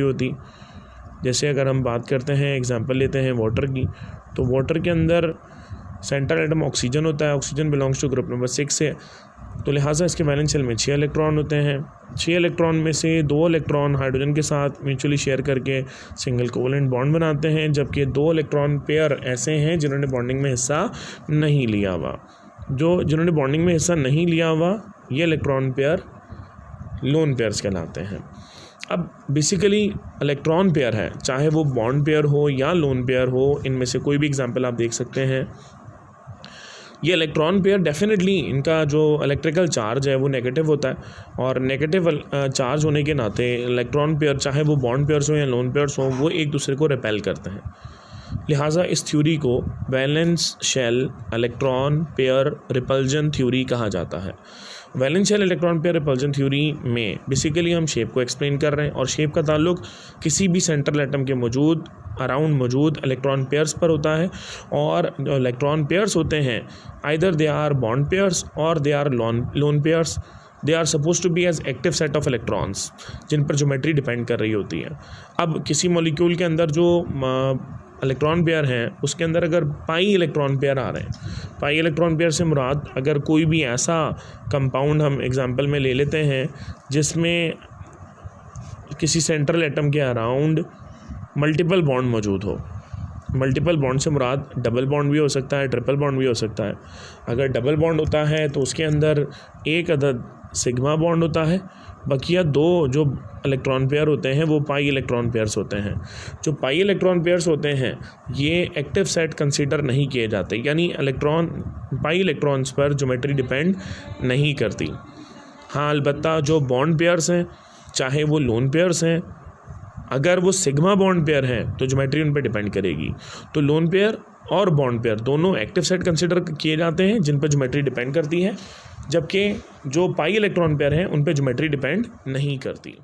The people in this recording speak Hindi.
होती। जैसे अगर हम बात करते हैं, एग्जांपल लेते हैं वाटर की, तो वाटर के अंदर सेंट्रल एटम ऑक्सीजन होता है, oxygen belongs to group number 6 है, तो लिहाजा इसके वैलेंस शेल में 6 इलेक्ट्रॉन होते हैं। 6 इलेक्ट्रॉन में से 2 इलेक्ट्रॉन हाइड्रोजन के साथ म्यूचुअली शेयर करके सिंगल कोवेलेंट बॉन्ड बनाते हैं, जबकि 2 इलेक्ट्रॉन पेयर ऐसे हैं जिन्होंने बॉन्डिंग में हिस्सा नहीं लिया हुआ। जिन्होंने बॉन्डिंग में हिस्सा नहीं लिया हुआ ये इलेक्ट्रॉन पेयर लोन पेयर्स कहलाते हैं। अब बेसिकली इलेक्ट्रॉन पेयर है, चाहे वो बॉन्ड पेयर हो या लोन पेयर हो, इनमें से कोई भी एग्जांपल आप देख सकते हैं। ये इलेक्ट्रॉन पेयर डेफिनेटली इनका जो इलेक्ट्रिकल चार्ज है वो नेगेटिव होता है, और नेगेटिव चार्ज होने के नाते इलेक्ट्रॉन पेयर, चाहे वो बॉन्ड पेयर्स हो या लोन पेयर्स हो, वो एक दूसरे को रिपेल करते हैं। लिहाजा इस थ्योरी को valence shell electron pair repulsion theory कहा जाता है। Valence shell electron pair repulsion theory में बेसिकली हम शेप को एक्सप्लेन कर रहे हैं, और शेप का ताल्लुक किसी भी सेंट्रल एटम के अराउंड मौजूद इलेक्ट्रॉन पेयर्स पर होता है। और जो इलेक्ट्रॉन पेयर्स होते हैं, either they are bond pairs और they are lone pairs, they are suppose to be as active set of electrons, जिन पर ज्योमेट्री डिपेंड कर रही होती है। अब किसी मॉलिक्यूल के अंदर जो इलेक्ट्रॉन पेयर हैं, उसके अंदर अगर पाई इलेक्ट्रॉन पेयर आ रहे हैं, पाई इलेक्ट्रॉन पेयर से मुराद अगर कोई भी ऐसा कंपाउंड हम एग्जांपल में ले लेते हैं जिसमें किसी सेंट्रल एटम के अराउंड मल्टीपल बॉन्ड मौजूद हो। मल्टीपल बॉन्ड से मुराद डबल बॉन्ड भी हो सकता है, ट्रिपल बॉन्ड भी हो सकता है। अगर डबल बॉन्ड होता है तो उसके अंदर एक अदद सिग्मा बॉन्ड होता है, बकिया 2 जो इलेक्ट्रॉन पेयर होते हैं वो पाई इलेक्ट्रॉन पेयर्स होते हैं। जो पाई इलेक्ट्रॉन पेयर्स होते हैं ये एक्टिव सेट कंसीडर नहीं किए जाते, यानी पाई इलेक्ट्रॉन्स पर ज्योमेट्री डिपेंड नहीं करती। हाँ, अलबत्ता जो बॉन्ड पेयर्स हैं, चाहे वो लोन पेयर्स हैं, अगर वो सिग्मा बॉन्ड पेयर हैं तो ज्योमेट्री उन पर डिपेंड करेगी। तो लोन पेयर और बॉन्ड पेयर दोनों एक्टिव सेट कंसीडर किए जाते हैं जिन पर ज्योमेट्री डिपेंड करती है, जबकि जो पाई इलेक्ट्रॉन पेयर हैं उन पर ज्योमेट्री डिपेंड नहीं करती।